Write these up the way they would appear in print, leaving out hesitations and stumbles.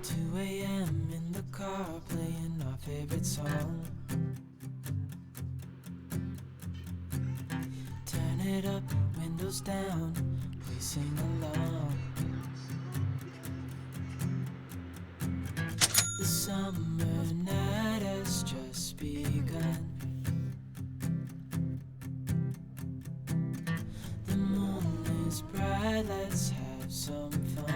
2 a.m. in the car playing our favorite song. Turn it up, windows down, we sing along. The summer night has just begun. The moon is bright, let's have some fun.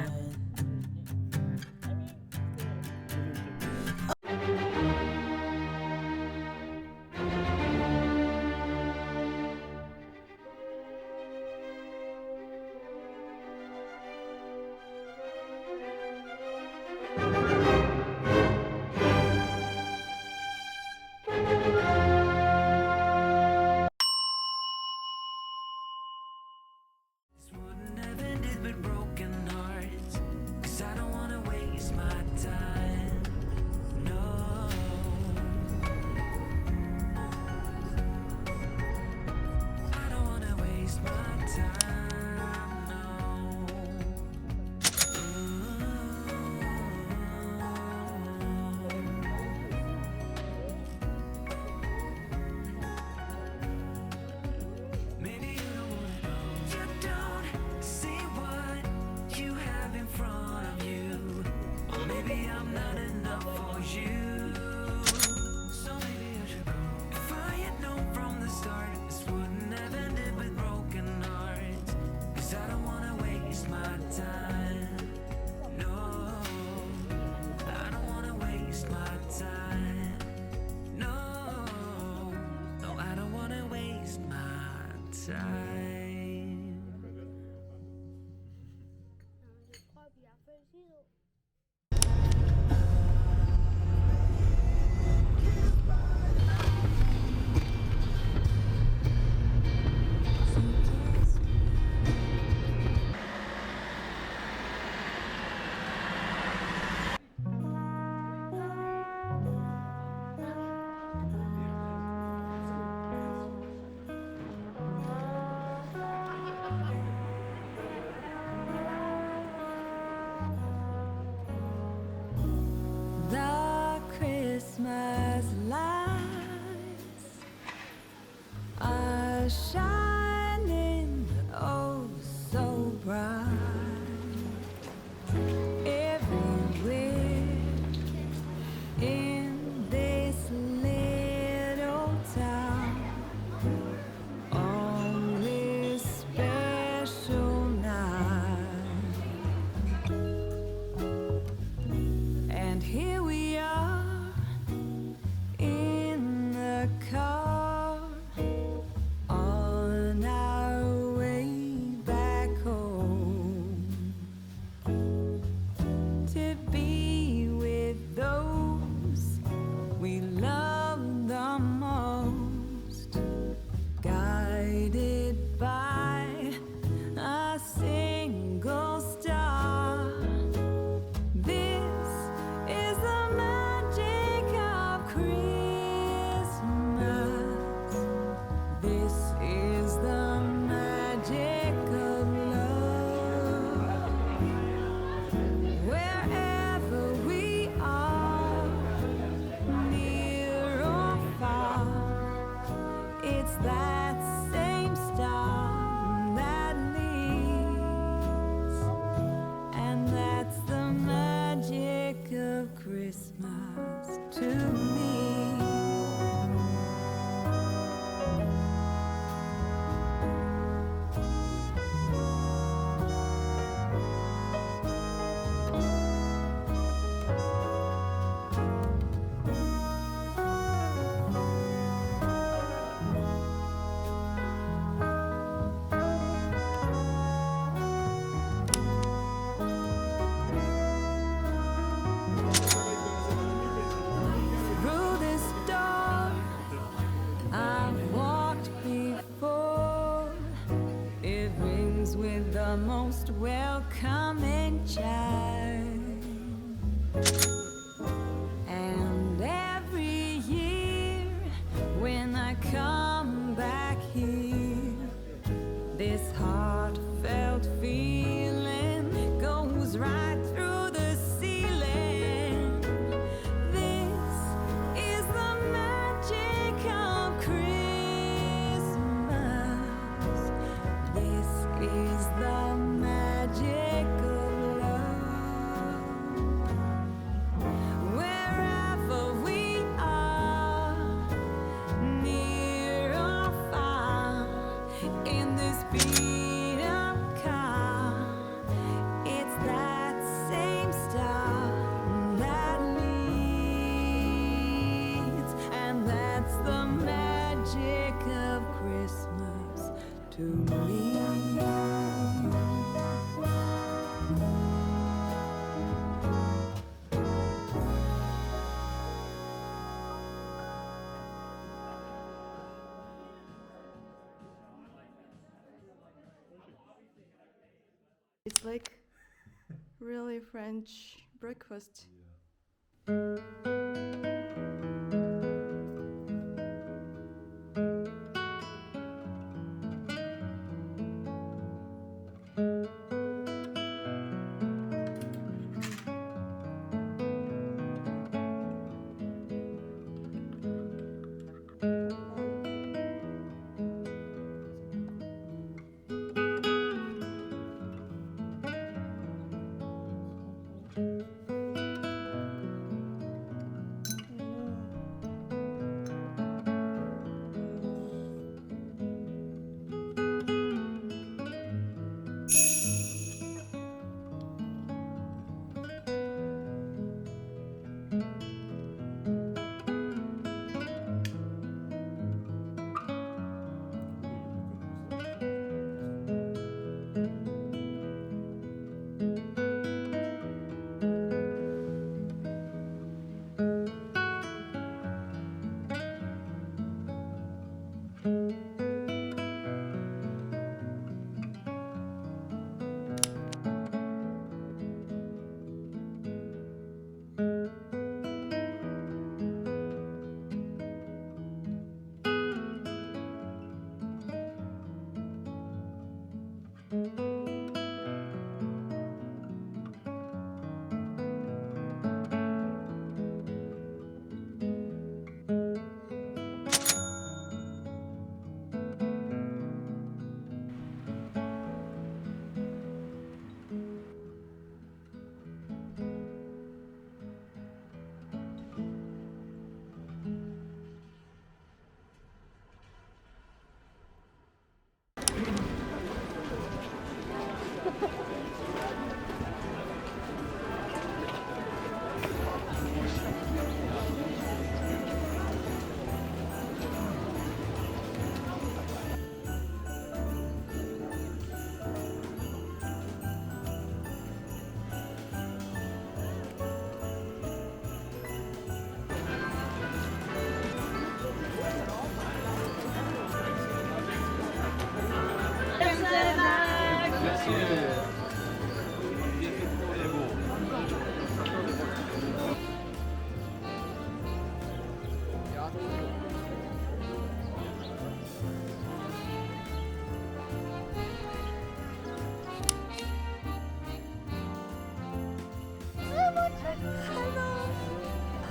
Shining oh so bright everywhere in this little town on this special night. And here we are in the car on our way back home to be with those we love the most, guided by a single star. This is the magic of Christmas. This is the magic of love. Wherever we are, near or far, it's that same star that leads, and that's the magic of Christmas to me. Through this door I've walked before. It rings with the most welcoming chime. And every year when I come back here, this heartfelt feeling goes right through the ceiling. It's like really French breakfast.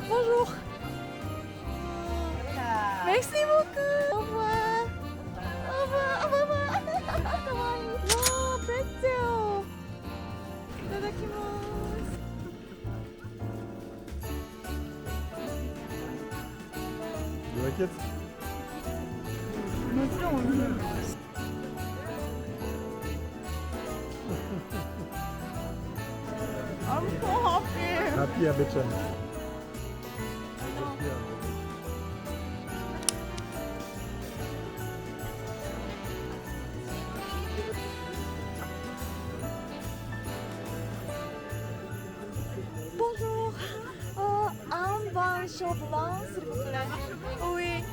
Bonjour. Merci beaucoup. Au revoir. Au revoir. Au revoir. かわいい。わあ、プレッツェル。いただきます。You like it? もちろん。I'm so happy. Happy, bitte. Bonjour. Un vin chaud blanc, s'il vous plaît. Oui.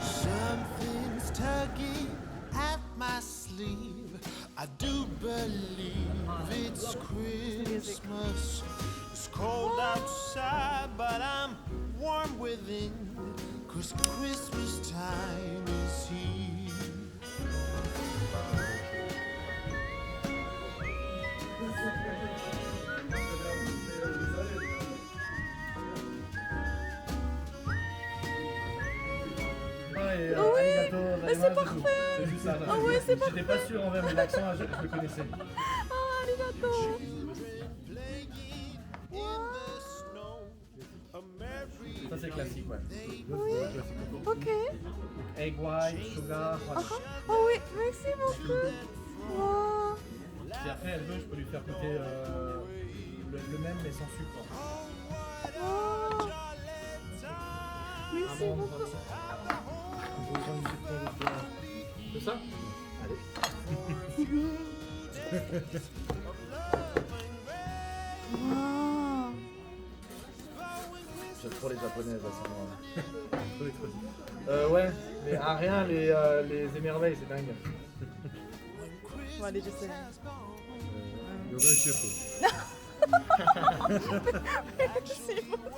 Something's tugging at my sleeve. I do believe it's Christmas. It's cold outside, but I'm warm within. 'Cause Christmas time is here. Ah oui, mais c'est parfait. C'est juste ça. Ah ouais, c'est J'étais pas sûr en vrai, mais l'accent, je le connaissais. Ah, arigato. Ça, c'est classique, ouais. Oui. Ok. Egg white, sugar, Ah, oh oui, merci beaucoup. Wow. Si après elle veut, je peux lui faire goûter le même mais sans sucre. Wow. Merci Amande, beaucoup. Je vous prends une petite tranche de ça. Allez. Wow. J'aime trop les japonaises à ce moment-là. Trop exclusif. Ouais, mais à rien les émerveils, c'est dingue. Bon, allez, j'essaie. Yoga et chef. Merci beaucoup.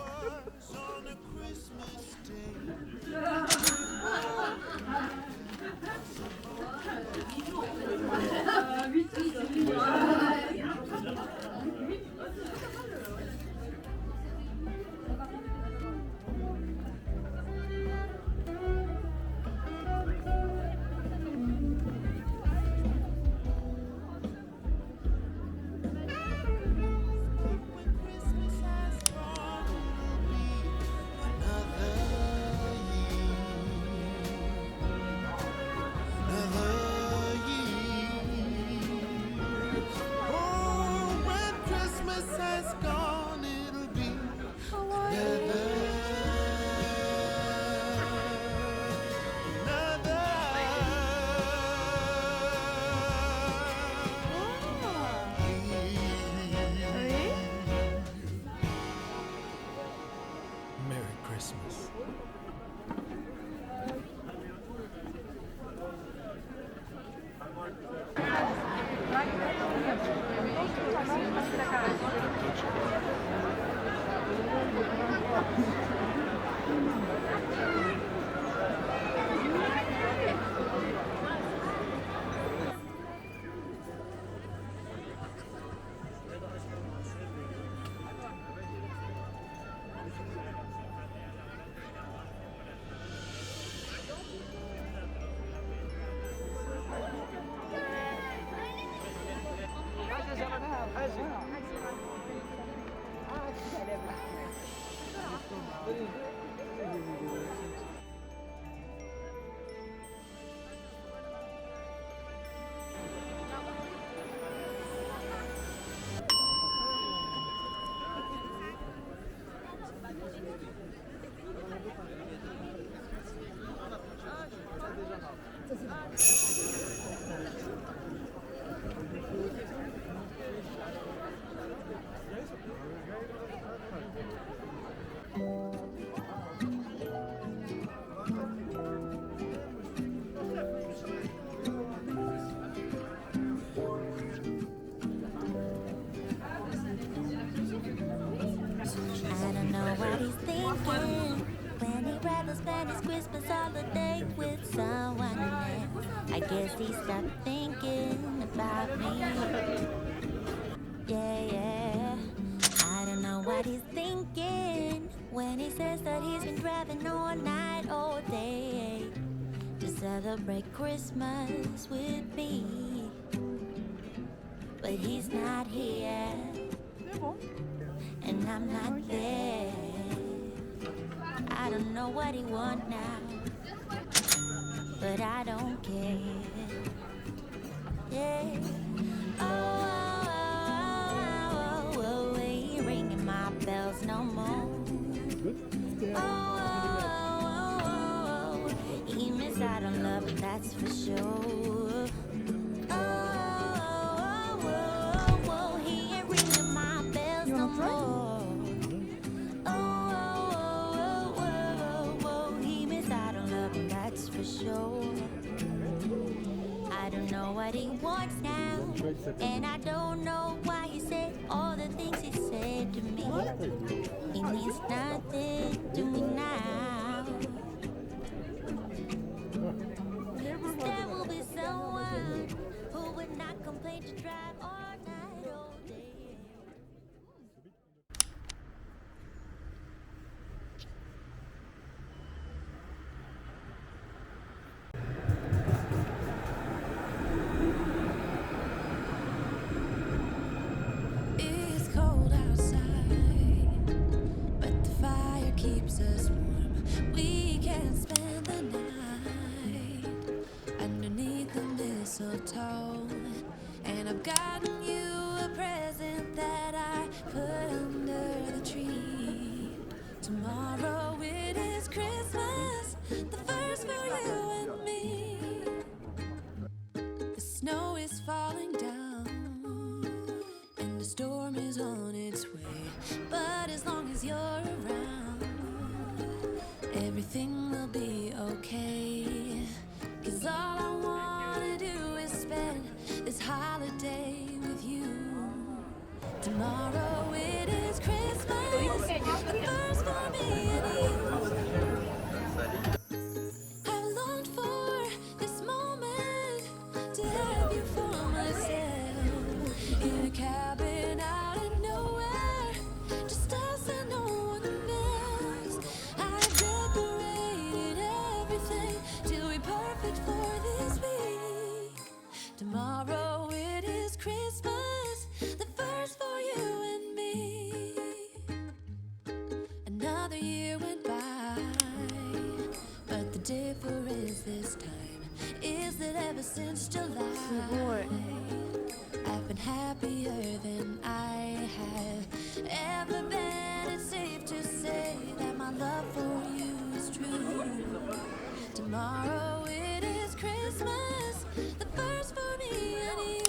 I don't know what he's thinking when he'd rather spend his Christmas holiday with someone else. I guess he stopped thinking about me. Yeah, yeah. I don't know what he's thinking when he says that he's been driving all night, all day to celebrate Christmas with me. But he's not here. And I'm not there. I don't know what he wants now, but I don't care. Yeah. Oh, he ain't ringing my bells no more. Oh, he missed out on love, and that's for sure. Oh, he ain't ringing my bells no more. He missed out on love, and that's for sure. I don't know what he wants now, and I don't know why he said all the things he said to me. He means nothing to me now. There will be someone who would not complain to drive all night, all day. It's cold outside, but the fire keeps us warm. We can spend the night underneath the mistletoe. And I've gotten you a present that I put under the tree. Tomorrow it is Christmas, the first for you and me. The snow is falling down and the storm is on its way. But as long as you're around, everything will be okay. 'Cause all I wanna do is spend this holiday with you. Tomorrow it is Christmas, the first for me and you. I've longed for this moment to have you for myself in a cabin out in nowhere, just us and no one else. I've decorated everything to be perfect for this week. Tomorrow it is Christmas, the first for you and me. Another year went by, but the difference this time is that ever since July, I've been happier than I have ever been. It's safe to say that my love for you is true. Tomorrow it is Christmas, the first for me and you.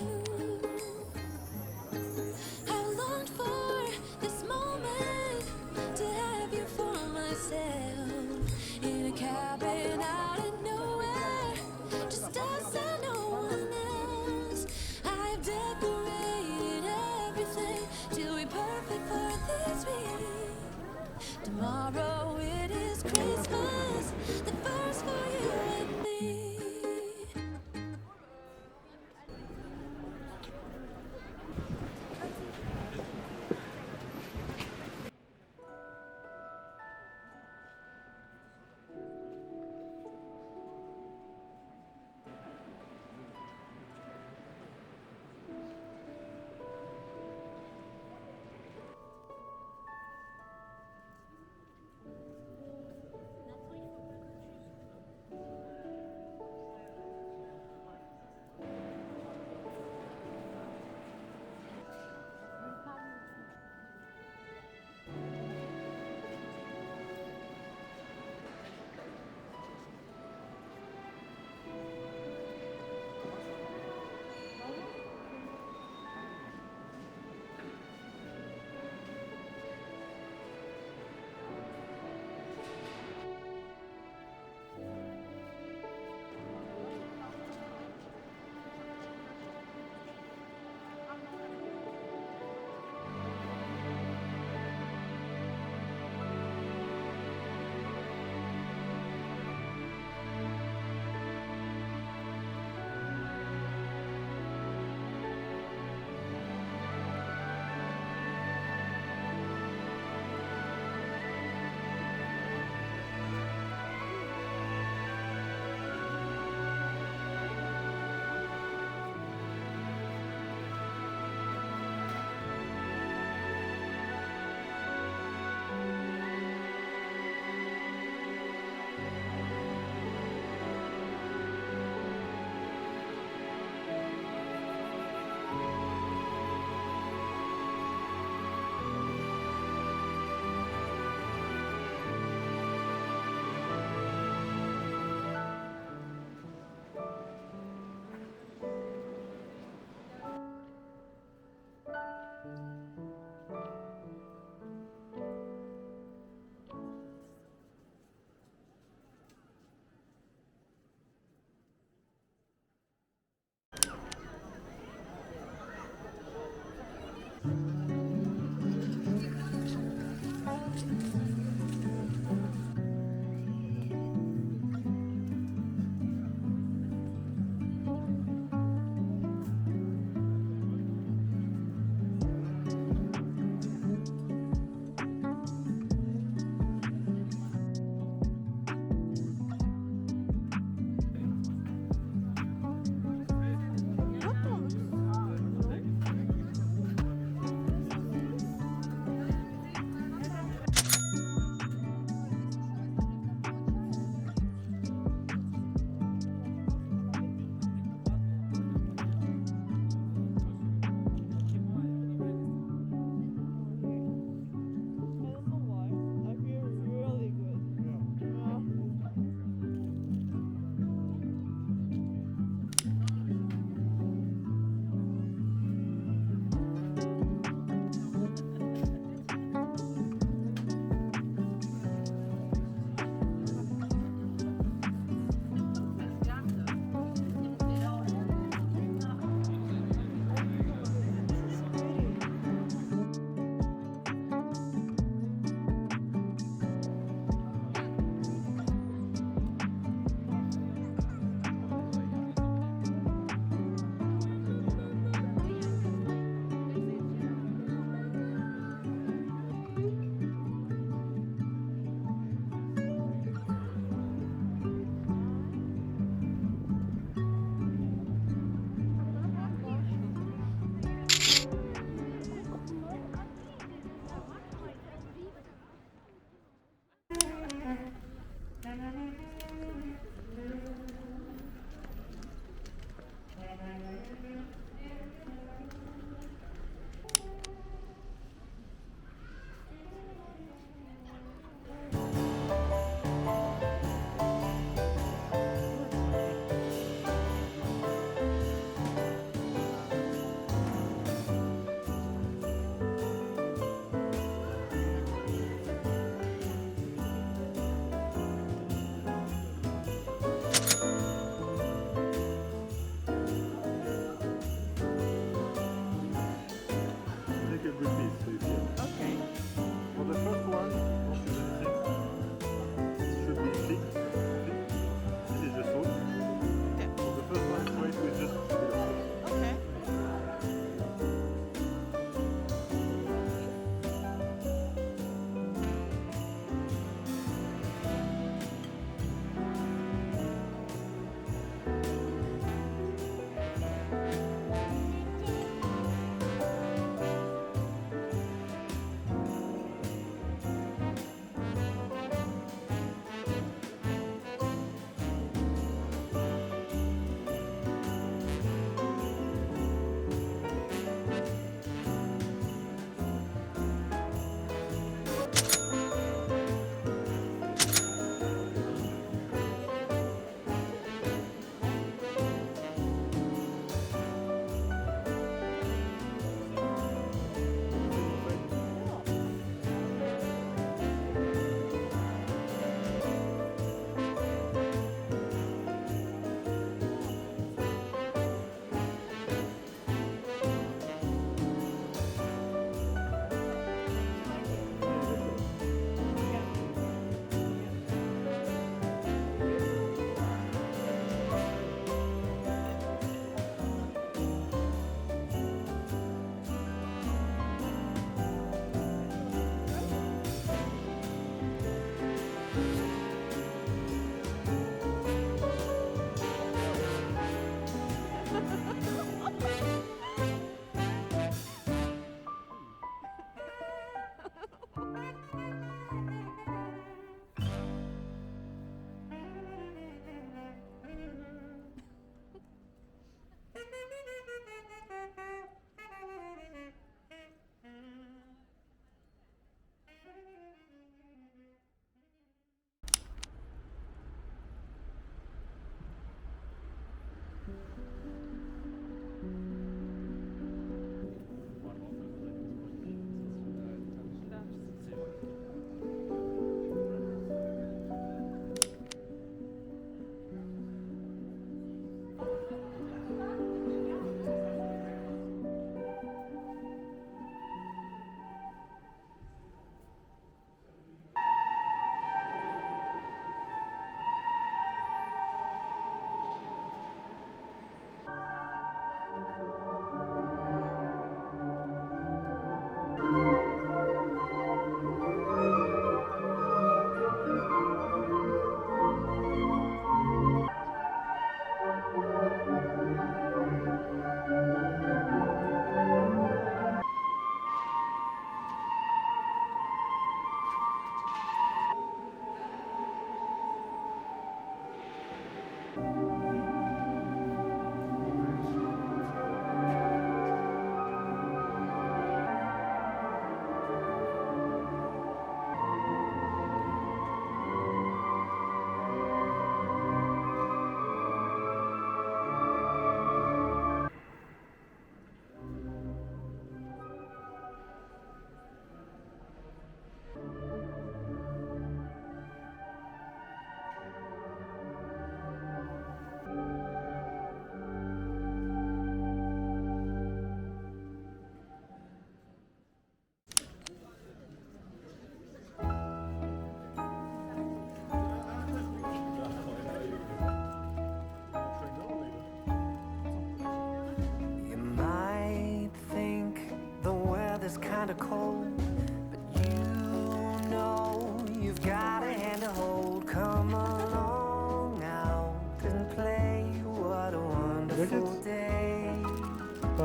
I've longed for this moment to have you for myself in a cabin out in nowhere, just us and no one else. I've decorated everything to be perfect for this week. Tomorrow it is Christmas, the first for you and me.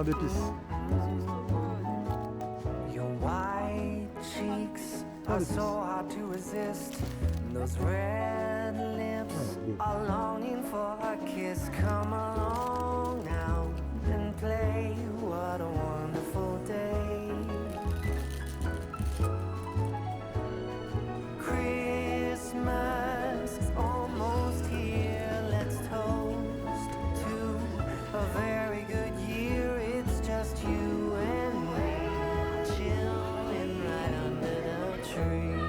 plein d'épices. Your white cheeks Ah, are l'épice. so hard to resist. Those red lips are longing for a kiss. Come along now and play. What a wonderful day. Christmas is almost here. Let's toast to a very good year. It's just you and me, chilling right under the tree.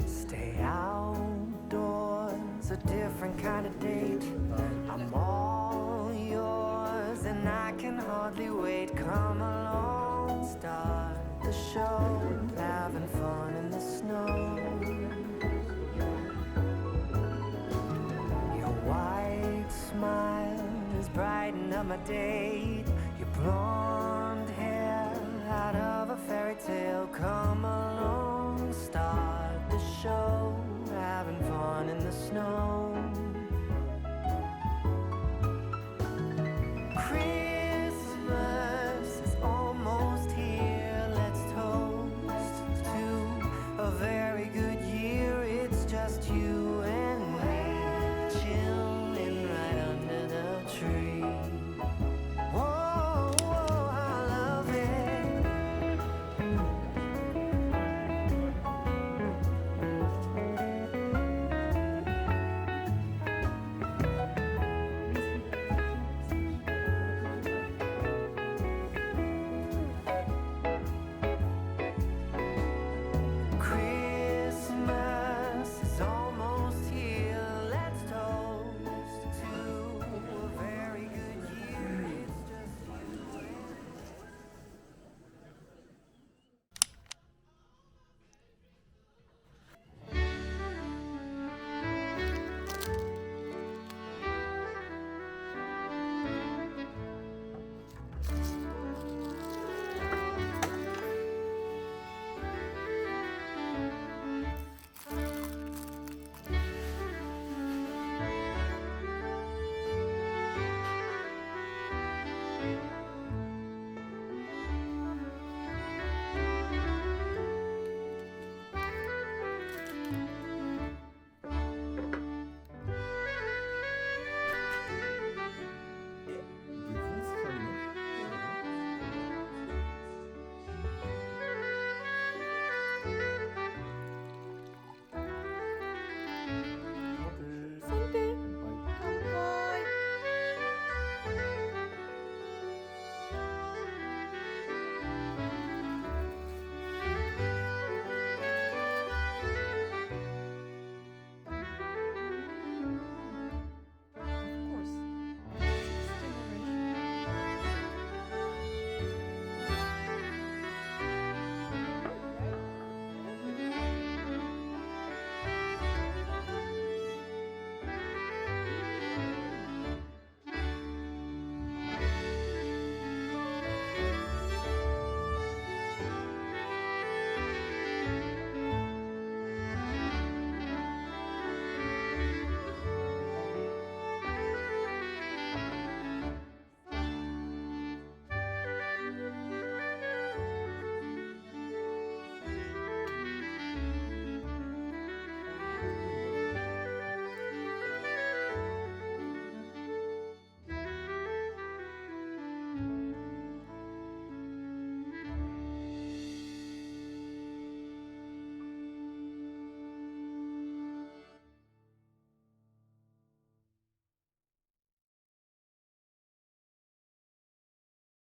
Stay outdoors, a different kind of date. I'm all yours and I can hardly wait. Come along, start the show, having fun in the snow. Your white smile is brightening up my day. Your blonde hair out of a fairy tale. Come along, start the show, having fun in the snow.